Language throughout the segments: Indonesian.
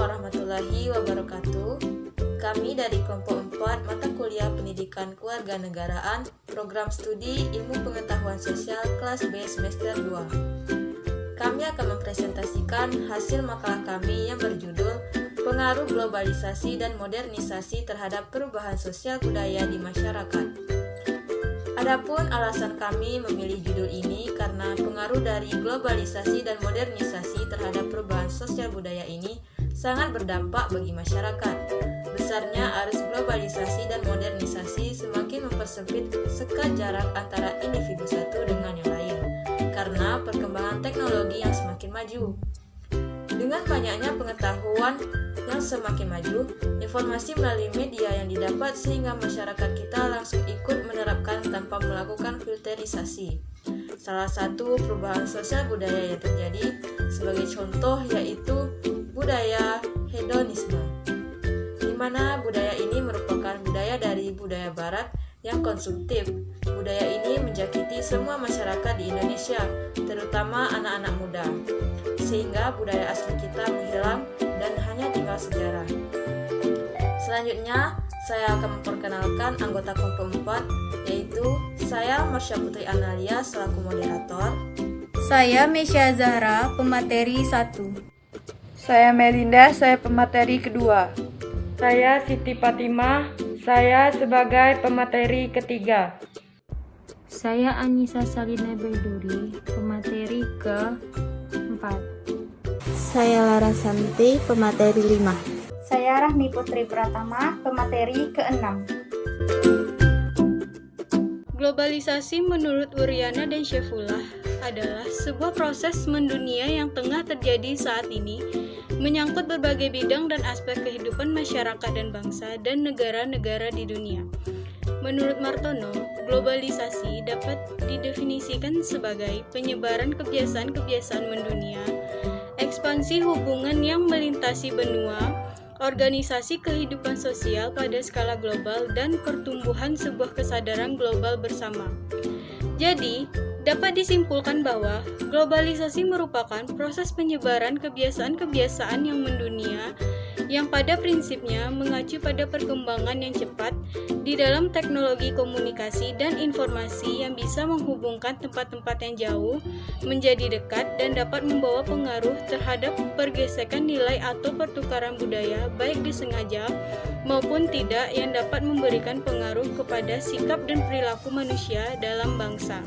warahmatullahi wabarakatuh. Kami dari kelompok 4 mata kuliah Pendidikan Kewarganegaraan, Program Studi Ilmu Pengetahuan Sosial kelas B semester 2. Kami akan mempresentasikan hasil makalah kami yang berjudul Pengaruh Globalisasi dan Modernisasi terhadap Perubahan Sosial Budaya di Masyarakat. Adapun alasan kami memilih judul ini karena pengaruh dari globalisasi dan modernisasi terhadap perubahan sosial budaya ini sangat berdampak bagi masyarakat. Besarnya arus globalisasi dan modernisasi semakin mempersempit sekat jarak antara individu satu dengan yang lain karena perkembangan teknologi yang semakin maju. Dengan banyaknya pengetahuan yang semakin maju, informasi melalui media yang didapat sehingga masyarakat kita langsung ikut menerapkan tanpa melakukan filterisasi. Salah satu perubahan sosial budaya yang terjadi sebagai contoh yaitu budaya hedonisme, di mana budaya ini merupakan budaya dari budaya barat yang konsumtif. Budaya ini menjakiti semua masyarakat di Indonesia, terutama anak-anak muda, sehingga budaya asli kita menghilang dan hanya tinggal sejarah. Selanjutnya, saya akan memperkenalkan anggota kelompok 4, yaitu saya Marsha Putri Analia selaku moderator. Saya Mesya Zahra, pemateri 1. Saya Melinda, saya pemateri kedua. Saya Siti Fatimah, saya sebagai pemateri ketiga. Saya Anissa Salina Baiduri, pemateri ke-4. Saya Lara Santi, pemateri 5. Saya Rahmi Putri Pratama, pemateri ke-6. Globalisasi menurut Uriana dan Syefullah adalah sebuah proses mendunia yang tengah terjadi saat ini, menyangkut berbagai bidang dan aspek kehidupan masyarakat dan bangsa dan negara-negara di dunia. Menurut Martono, globalisasi dapat didefinisikan sebagai penyebaran kebiasaan-kebiasaan mendunia, ekspansi hubungan yang melintasi benua, organisasi kehidupan sosial pada skala global, dan pertumbuhan sebuah kesadaran global bersama. Jadi, dapat disimpulkan bahwa globalisasi merupakan proses penyebaran kebiasaan-kebiasaan yang mendunia yang pada prinsipnya mengacu pada perkembangan yang cepat di dalam teknologi komunikasi dan informasi yang bisa menghubungkan tempat-tempat yang jauh menjadi dekat dan dapat membawa pengaruh terhadap pergesekan nilai atau pertukaran budaya baik disengaja maupun tidak yang dapat memberikan pengaruh kepada sikap dan perilaku manusia dalam bangsa.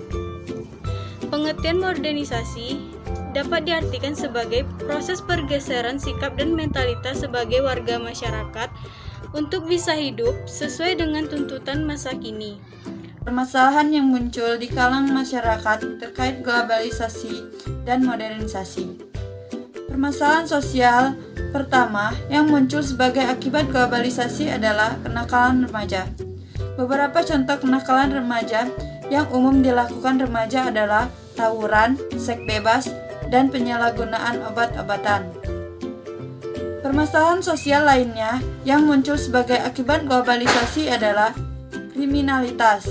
Pengertian modernisasi dapat diartikan sebagai proses pergeseran sikap dan mentalitas sebagai warga masyarakat untuk bisa hidup sesuai dengan tuntutan masa kini. Permasalahan yang muncul di kalangan masyarakat terkait globalisasi dan modernisasi. Permasalahan sosial pertama yang muncul sebagai akibat globalisasi adalah kenakalan remaja. Beberapa contoh kenakalan remaja yang umum dilakukan remaja adalah tawuran, seks bebas, dan penyalahgunaan obat-obatan. Permasalahan sosial lainnya yang muncul sebagai akibat globalisasi adalah kriminalitas.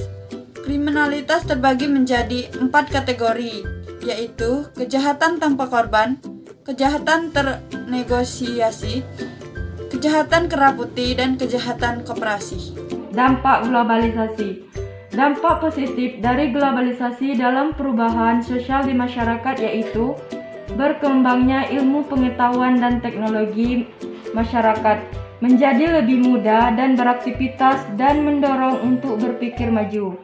Kriminalitas terbagi menjadi 4 kategori, yaitu kejahatan tanpa korban, kejahatan ternegosiasi, kejahatan kera putih, dan kejahatan koperasi. Dampak globalisasi. Dampak positif dari globalisasi dalam perubahan sosial di masyarakat yaitu berkembangnya ilmu pengetahuan dan teknologi masyarakat menjadi lebih mudah dan beraktivitas dan mendorong untuk berpikir maju.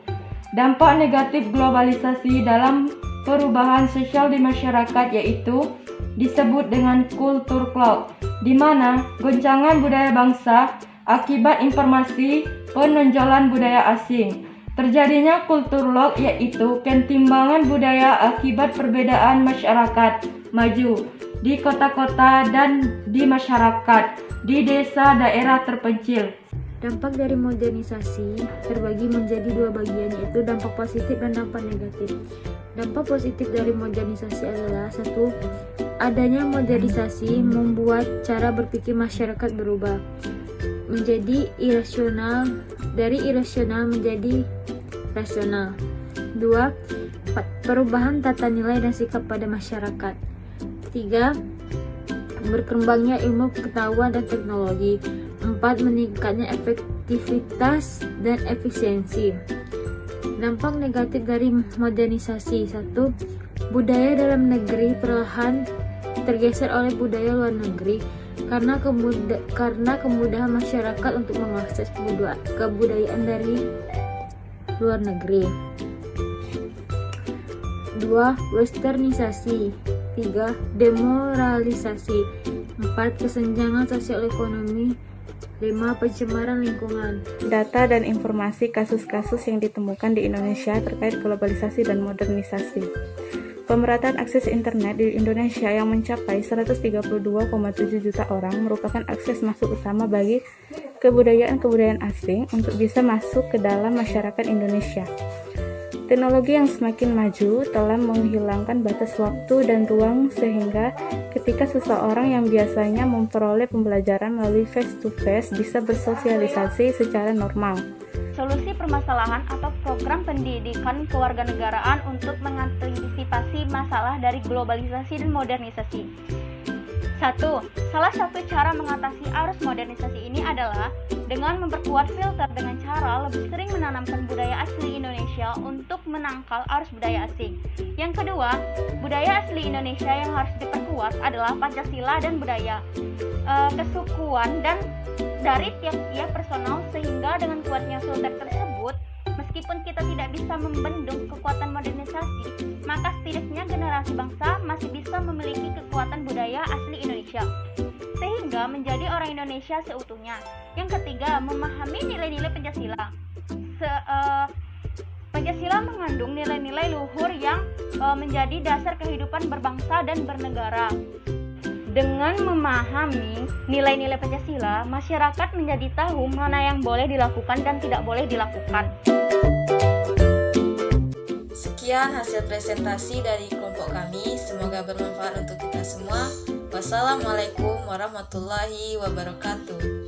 Dampak negatif globalisasi dalam perubahan sosial di masyarakat yaitu disebut dengan kultur cloud, di mana goncangan budaya bangsa akibat informasi penonjolan budaya asing. Terjadinya kultur lock yaitu ketimbangan budaya akibat perbedaan masyarakat maju di kota-kota dan di masyarakat di desa daerah terpencil. Dampak dari modernisasi terbagi menjadi 2 bagian, yaitu dampak positif dan dampak negatif. Dampak positif dari modernisasi adalah 1. Adanya modernisasi membuat cara berpikir masyarakat berubah menjadi irasional, dari irasional menjadi rasional. 2. Perubahan tata nilai dan sikap pada masyarakat. 3. berkembangnya ilmu pengetahuan dan teknologi. 4. Meningkatnya efektivitas dan efisiensi. Dampak negatif dari modernisasi. 1. Budaya dalam negeri perlahan tergeser oleh budaya luar negeri karena kemudahan masyarakat untuk mengakses kebudayaan dari luar negeri. 2. Westernisasi. 3. Demoralisasi. 4. Kesenjangan sosial ekonomi. 5. Pencemaran lingkungan. Data dan informasi kasus-kasus yang ditemukan di Indonesia terkait globalisasi dan modernisasi. Pemerataan akses internet di Indonesia yang mencapai 132,7 juta orang merupakan akses masuk utama bagi kebudayaan-kebudayaan asing untuk bisa masuk ke dalam masyarakat Indonesia. Teknologi yang semakin maju telah menghilangkan batas waktu dan ruang sehingga ketika seseorang yang biasanya memperoleh pembelajaran melalui face-to-face bisa bersosialisasi secara normal. Solusi permasalahan atau program pendidikan kewarganegaraan untuk mengantisipasi masalah dari globalisasi dan modernisasi. 1. Salah satu cara mengatasi arus modernisasi ini adalah dengan memperkuat filter dengan cara lebih sering menanamkan budaya asli Indonesia untuk menangkal arus budaya asing. Yang kedua, budaya asli Indonesia yang harus diperkuat adalah Pancasila dan budaya kesukuan dan dari tiap-tiap personal, sehingga dengan kuatnya filter tersebut, meskipun kita tidak bisa membendung kekuatan modernisasi, maka setidaknya generasi bangsa masih bisa memiliki kekuatan budaya asli Indonesia, sehingga menjadi orang Indonesia seutuhnya. Yang ketiga, memahami nilai-nilai Pancasila. Pancasila mengandung nilai-nilai luhur yang menjadi dasar kehidupan berbangsa dan bernegara. Dengan memahami nilai-nilai Pancasila, masyarakat menjadi tahu mana yang boleh dilakukan dan tidak boleh dilakukan. Sekian hasil presentasi dari kelompok kami, semoga bermanfaat untuk kita semua. Wassalamualaikum warahmatullahi wabarakatuh.